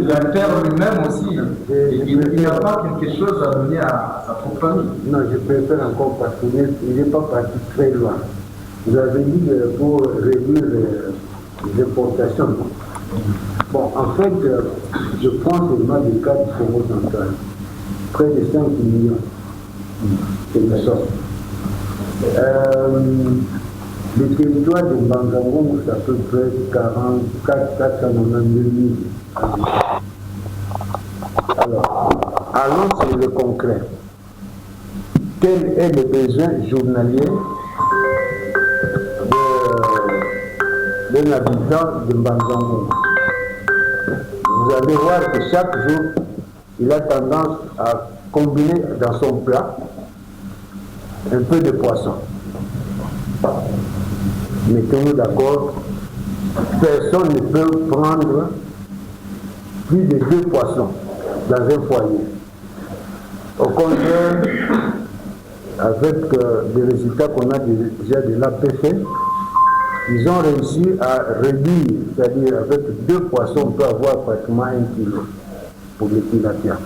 l'alter lui-même aussi, il n'a pas quelque chose à donner à sa propre famille. Non, je préfère encore parce qu'il n'est pas parti très loin. Vous avez dit pour réduire les importations. Bon, en fait, je prends seulement le cas du Congo central. Près de 5 millions. C'est ça. Le territoire de Mbangangong, c'est à peu près 492 000. Alors, allons sur le concret. Quel est le besoin journalier d'un habitant de Mbangangong? Vous allez voir que chaque jour, il a tendance à combiner dans son plat un peu de poisson. Mettons-nous d'accord, personne ne peut prendre plus de 2 poissons dans un foyer. Au contraire, avec les résultats qu'on a déjà de l'APF, ils ont réussi à réduire, c'est-à-dire avec 2 poissons, on peut avoir pratiquement 1 kilo pour le tilapia.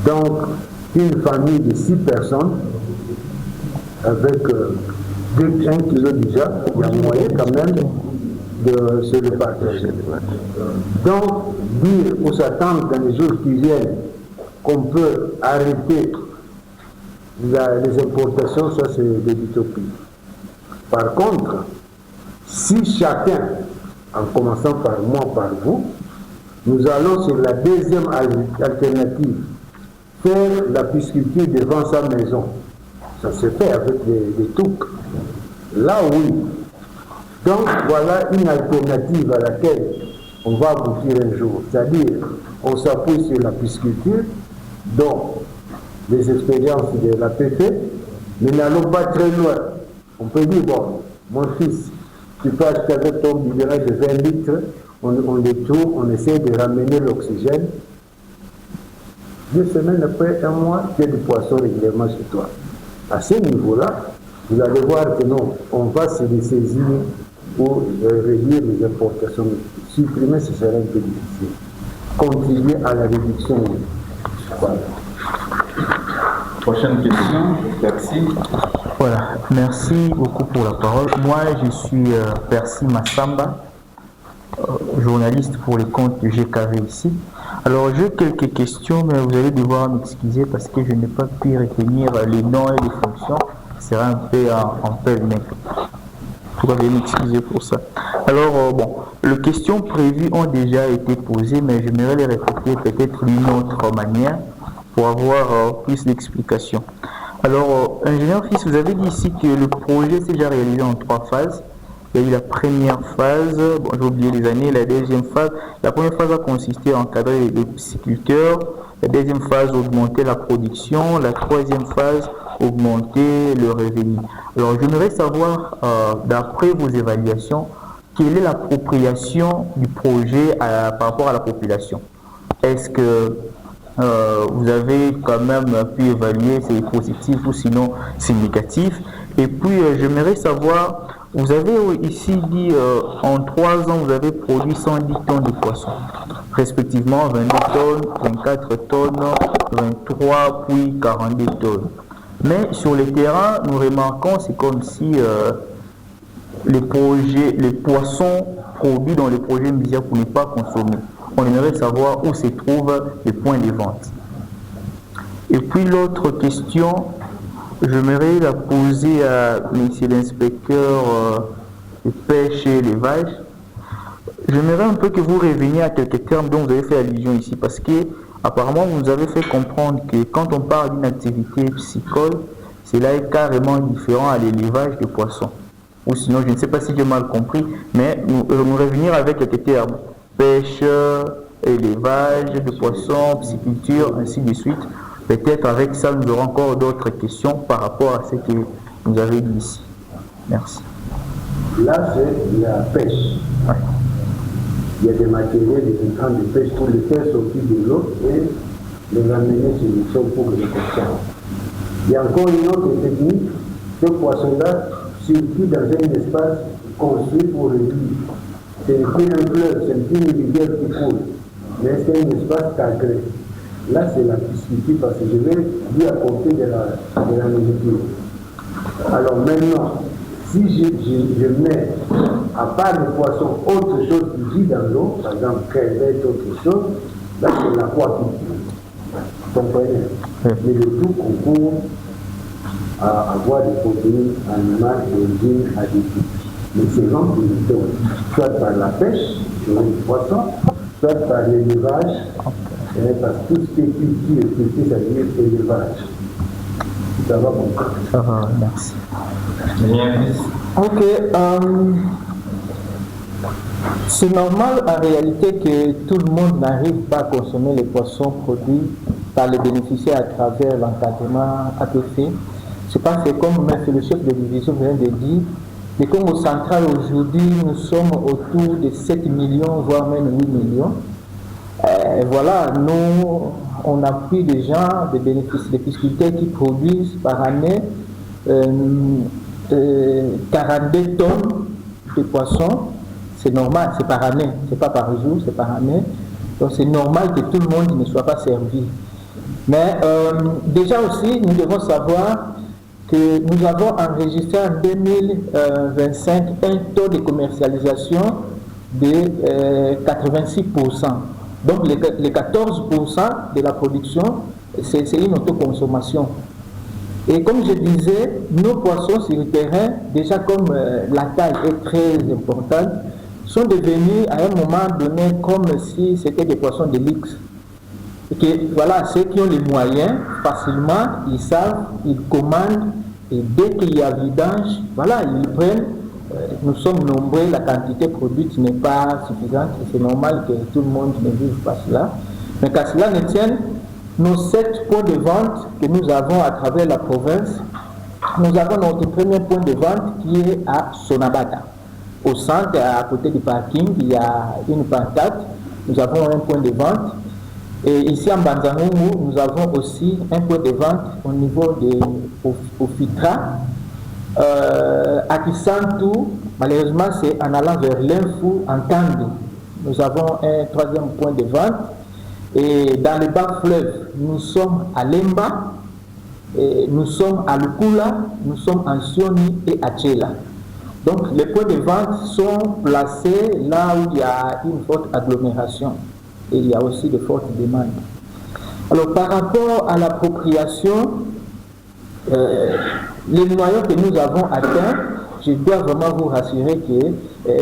Donc, une famille de 6 personnes, avec 1 kilo déjà, il y a moyen quand même de se le partager. Donc, dire ou s'attendre dans les jours qui viennent qu'on peut arrêter les importations, ça c'est de l'utopie. Par contre, si chacun, en commençant par moi, par vous, nous allons sur la deuxième alternative, faire la pisciculture devant sa maison. Ça se fait avec des touques. Là, oui. Donc, voilà une alternative à laquelle on va aboutir un jour. C'est-à-dire, on s'appuie sur la pisciculture, dont les expériences de la PP, mais n'allons pas très loin. On peut dire, bon, mon fils, tu peux acheter avec ton biberon de 20 litres, on les trouve, on essaie de ramener l'oxygène. 2 semaines après, 1 mois, tu as du poisson régulièrement chez toi. À ce niveau-là, vous allez voir que non, on va se dessaisir pour réduire les importations. Supprimer, ce serait un peu difficile. Contribuer à la réduction. Voilà. Prochaine question, merci. Voilà, merci beaucoup pour la parole. Moi, je suis Percy Massamba, journaliste pour les comptes de GKV ici. Alors, j'ai quelques questions, mais vous allez devoir m'excuser parce que je n'ai pas pu retenir les noms et les fonctions. Ce sera un peu en pêle-mêle. Vous allez m'excuser pour ça. Alors, bon, les questions prévues ont déjà été posées, mais j'aimerais les répéter peut-être d'une autre manière pour avoir plus d'explications. Alors, ingénieur Fils, vous avez dit ici que le projet s'est déjà réalisé en 3 phases. Il y a eu la première phase, bon, j'ai oublié les années, la deuxième phase. La première phase a consisté à encadrer les pisciculteurs. La deuxième phase, augmenter la production. La troisième phase, augmenter le revenu. Alors, j'aimerais savoir, d'après vos évaluations, quelle est l'appropriation du projet par rapport à la population? Est-ce que vous avez quand même pu évaluer si c'est positif ou sinon c'est négatif? Et puis, j'aimerais savoir, vous avez ici dit en 3 ans, vous avez produit 110 tonnes de poissons, respectivement 22 tonnes, 24 tonnes, 23 puis 42 tonnes. Mais sur le terrain, nous remarquons, c'est comme si les poissons produits dans les projets Mbiziakou n'est pas consommés. On aimerait savoir où se trouvent les points de vente. Et puis l'autre question, j'aimerais la poser à monsieur l'inspecteur de pêche et élevage. J'aimerais un peu que vous reveniez à quelques termes dont vous avez fait allusion ici, parce que apparemment vous nous avez fait comprendre que quand on parle d'une activité piscicole, cela est carrément différent à l'élevage de poissons. Ou sinon, je ne sais pas si j'ai mal compris, mais nous revenir avec quelques termes. Pêche, élevage de poissons, pisciculture, ainsi de suite. Peut-être avec ça, nous aurons encore d'autres questions par rapport à ce que vous avez dit ici. Merci. Là, c'est la pêche. Ouais. Il y a des matériels, des intrants de pêche pour les faire sortir de l'eau et les amener sur le sol pour les consommer. Il y a encore une autre technique, ce poisson-là circule dans un espace construit pour le vivre. C'est plus un fleuve, c'est plus une rivière qui coule, mais c'est un espace calcaire. Là, c'est la pisciculture parce que je vais lui apporter de la nourriture. Alors maintenant, si je mets, à part le poisson, autre chose qui vit dans l'eau, par exemple crevette, autre chose, là c'est l'aquaculture. Vous comprenez? Mais le tout concourt à avoir des protéines animales d'origine additive. Mais c'est gens qui nous donnent, soit par la pêche, sur les poissons, soit par l'élevage, parce que tout ce qui est culture, ça veut dire élevage. Ça va bon. Ça va, merci. Ok, c'est normal en réalité que tout le monde n'arrive pas à consommer les poissons produits par les bénéficiaires à travers l'encadrement APC. C'est parce que, comme le chef de division vient de dire, le Congo central aujourd'hui, nous sommes autour de 7 millions, voire même 8 millions. Voilà, nous, on a pris des gens, des bénéficiaires, des pisciculteurs qui produisent par année 42 tonnes de poissons. C'est normal, c'est par année, c'est pas par jour, c'est par année. Donc c'est normal que tout le monde ne soit pas servi. Mais déjà aussi, nous devons savoir que nous avons enregistré en 2025 un taux de commercialisation de 86%. Donc les 14% de la production, c'est une autoconsommation. Et comme je disais, nos poissons sur le terrain, déjà comme la taille est très importante, sont devenus à un moment donné comme si c'était des poissons de luxe. Et que voilà, ceux qui ont les moyens, facilement, ils savent, ils commandent, et dès qu'il y a vidange, voilà, ils prennent. Nous sommes nombreux, la quantité produite n'est pas suffisante, et c'est normal que tout le monde ne vive pas cela. Mais qu'à cela ne tienne, nos 7 points de vente que nous avons à travers la province, nous avons notre premier point de vente qui est à Sonabata. Au centre, à côté du parking, il y a une pancarte, nous avons un point de vente. Et ici en Banzangungu, nous avons aussi un point de vente au niveau de Ofitra. À Kisantu, malheureusement, c'est en allant vers l'Infou, en Kandu. Nous avons un troisième point de vente. Et dans le bas fleuve, nous sommes à Lemba, et nous sommes à Lukula, nous sommes en Sioni et à Tchela. Donc les points de vente sont placés là où il y a une forte agglomération et il y a aussi de fortes demandes. Alors par rapport à l'appropriation, les noyaux que nous avons atteints, je dois vraiment vous rassurer que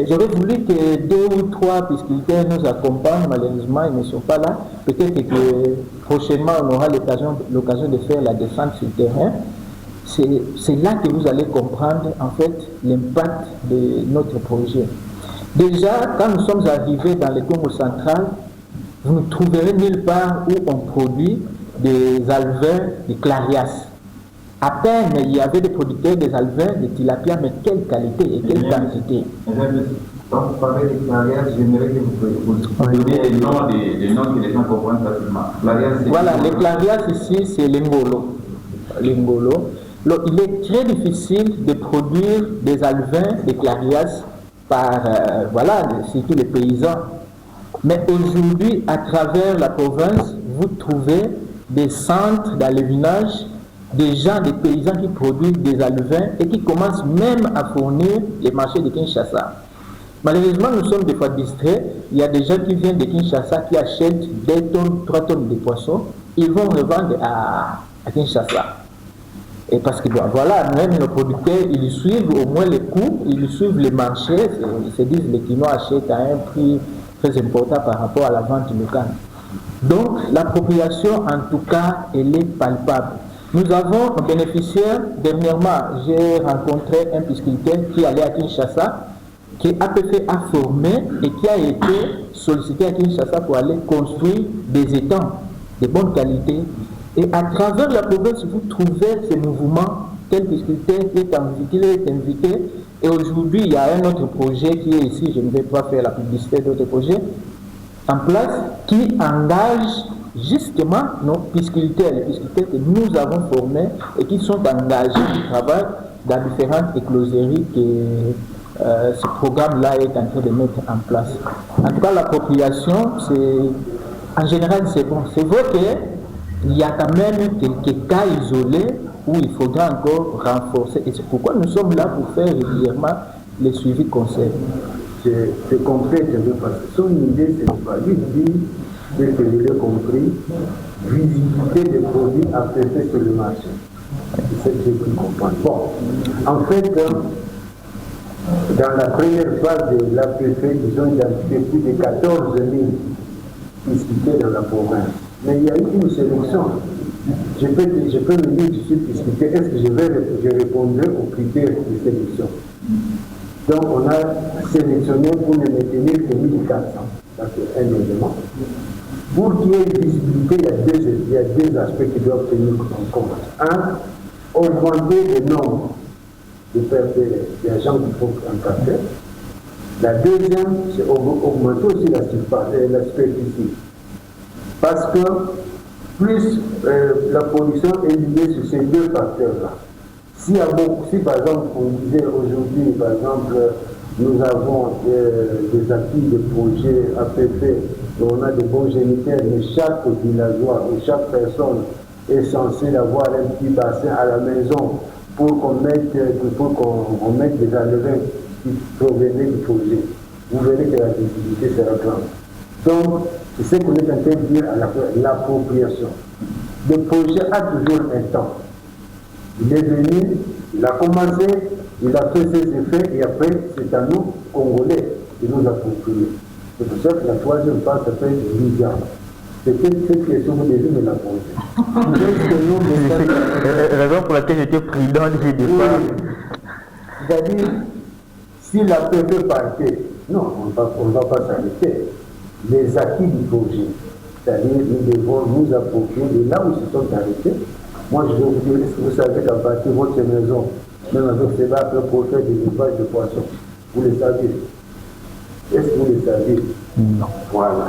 j'aurais voulu que 2 ou 3 pisciculteurs nous accompagnent, malheureusement ils ne sont pas là. Peut-être que prochainement on aura l'occasion de faire la descente sur le terrain. C'est là que vous allez comprendre en fait l'impact de notre projet. Déjà, quand nous sommes arrivés dans le Congo central, vous ne trouverez nulle part où on produit des alevins, des clarias. À peine il y avait des producteurs des alevins, des tilapia, mais quelle qualité et quelle quantité. Quand vous parlez des clarias, j'aimerais que vous donniez les noms que les gens comprennent facilement. Voilà, les clarias ici, c'est l'ingolo. Donc, il est très difficile de produire des alevins, des clarias, par, surtout les paysans. Mais aujourd'hui, à travers la province, vous trouvez des centres d'alevinage, des gens, des paysans qui produisent des alevins et qui commencent même à fournir les marchés de Kinshasa. Malheureusement, nous sommes des fois distraits. Il y a des gens qui viennent de Kinshasa qui achètent 2 tonnes, 3 tonnes de poissons. Ils vont revendre à Kinshasa. Et parce que voilà, même nos producteurs, ils suivent au moins les coûts, ils suivent les marchés, ils se disent les Kinois achètent à un prix très important par rapport à la vente locale. Donc l'appropriation en tout cas, elle est palpable. Nous avons un bénéficiaire, dernièrement j'ai rencontré un pisciculteur qui allait à Kinshasa, qui APC a formé et qui a été sollicité à Kinshasa pour aller construire des étangs de bonne qualité. Et à travers la province, vous trouvez ces mouvements, tel pisciculteur qui est invité. Et aujourd'hui, il y a un autre projet qui est ici, je ne vais pas faire la publicité d'autres projets, en place, qui engage justement nos pisciculteurs, les pisciculteurs que nous avons formés et qui sont engagés qui travaillent dans différentes écloseries que ce programme-là est en train de mettre en place. En tout cas, l'appropriation, en général, c'est bon. C'est vrai qu'il y a quand même quelques cas isolés où il faudra encore renforcer. Et c'est pourquoi nous sommes là pour faire régulièrement les suivis conseils. C'est compris, parce que son idée, c'est pas lui dire, dès que je l'ai compris, visibilité des produits APP sur le marché. C'est ce que j'ai pu comprendre. Bon, en fait, dans la première phase de l'APP, ils ont identifié plus de 14 000 pisciculteurs dans la province. Mais il y a eu une sélection. Je peux me dire que je suis pisciculteur, est-ce que je répondrai aux critères de sélection? Donc on a sélectionné pour ne maintenir que 1400. Ça c'est un élément. Pour qu'il y ait visibilité, il y a deux aspects qui doivent tenir en compte. Un, augmenter le nombre d'agents qu'il faut encadrer. La deuxième, c'est augmenter aussi la superficie. Parce que plus la pollution est liée sur ces deux facteurs-là. Si par exemple, on disait aujourd'hui, par exemple, nous avons des acquis de projets APP, on a des bons géniteurs, mais chaque villageois ou chaque personne est censée avoir un petit bassin à la maison pour qu'on mette des enlevés qui provenaient du projet. Vous verrez que la visibilité sera grande. Donc, c'est ce qu'on est en train de dire à l'appropriation. Le projet a toujours un temps. Il est venu, il a commencé, il a fait ses effets et après, c'est à nous, Congolais, de nous approprier. C'est pour ça que la troisième phase s'appelle l'IGA. C'est cette question que vous devez me la poser. Raison pour laquelle j'étais prudent dès le départ. C'est-à-dire, si la PPE partait, non, on ne va pas s'arrêter. Les acquis du projet, c'est-à-dire nous devons nous approprier de là où ils se sont arrêtés. Moi, je vais vous dire, est-ce que vous savez qu'à partir de votre maison, même avec ces vaches, pour faire des élevages de poissons, vous le savez? Est-ce que vous le savez? Non. Voilà.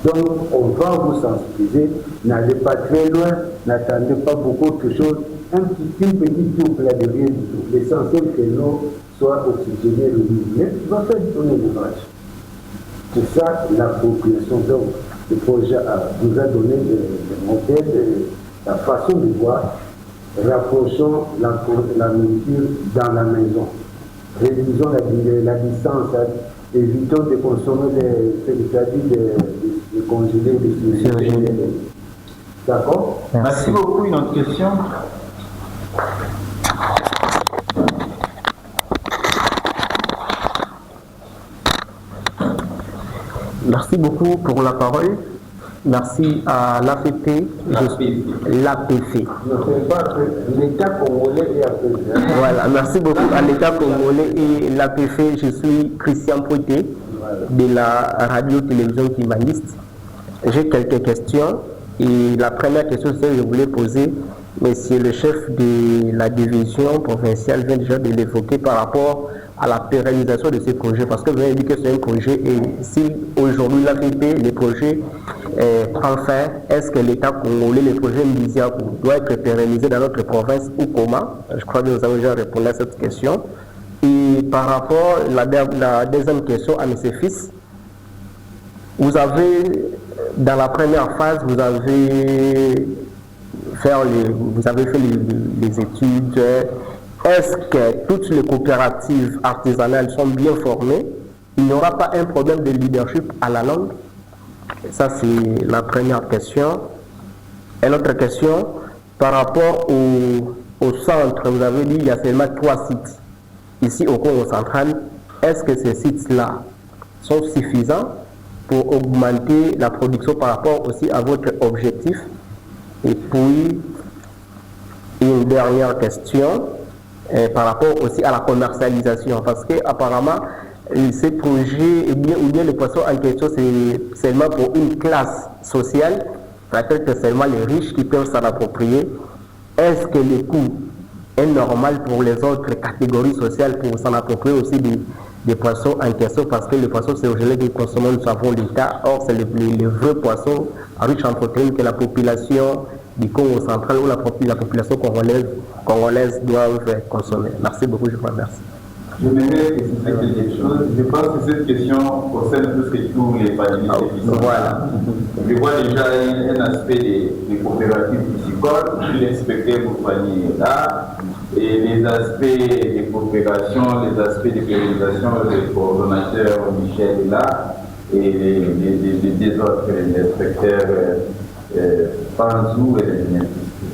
Donc, on va vous sensibiliser. N'allez pas très loin, n'attendez pas beaucoup de choses. Une petite toupe là de rien du tout. L'essentiel, c'est que l'eau soit oxygénée, mais tu vas faire ton élevage. C'est ça l'appropriation. Donc, le projet nous a donné des modèles, la façon de voir. Rapprochons la nourriture dans la maison. Réduisons la distance, évitons de consommer les congelés, les surgelés. D'accord? Merci beaucoup. Une autre question? Merci beaucoup pour la parole. Merci à l'APP. L'APP. L'État congolais et APP. Voilà, merci beaucoup à l'État congolais et l'APP. Je suis Christian Poité de la radio-télévision Kimaniste. J'ai quelques questions. Et la première question, c'est que je voulais poser, monsieur le chef de la division provinciale vient déjà de l'évoquer par rapport à la pérennisation de ces projets, parce que vous avez dit que c'est un projet, et si aujourd'hui l'APP, les projets prend fin, est-ce que l'État congolais, les projets Mbisiakou doit être pérennisé dans notre province ou comment? Je crois que nous avons déjà répondu à cette question. Et par rapport à la deuxième question à M. Fils, vous avez, dans la première phase, vous avez fait les études. Est-ce que toutes les coopératives artisanales sont bien formées? Il n'y aura pas un problème de leadership à la langue? Ça, c'est la première question. Et l'autre question, par rapport au centre, vous avez dit qu'il y a seulement 3 sites ici au Congo central. Est-ce que ces sites-là sont suffisants pour augmenter la production par rapport aussi à votre objectif? Et puis, une dernière question. Par rapport aussi à la commercialisation, parce qu'apparemment, ces projets, ou bien les poissons en question, c'est seulement pour une classe sociale, peut-être que seulement les riches qui peuvent s'en approprier. Est-ce que le coût est normal pour les autres catégories sociales pour s'en approprier aussi des poissons en question, parce que le poisson c'est aujourd'hui que nous consommons, nous savons l'État. Or, c'est les vrais poissons riches en protéines que la population du Congo central ou la population congolaise doivent consommer. Merci beaucoup, je vous remercie. Je m'aimerais préciser quelque chose. Je pense que cette question concerne plus que tous les panélistes. Voilà. Je vois déjà un aspect des coopératives piscicoles, l'inspecteur Boufani est là, et les aspects des coopérations, les aspects de pérennisation, le coordonnateur Michel est là, et les autres, les inspecteurs Panzou et les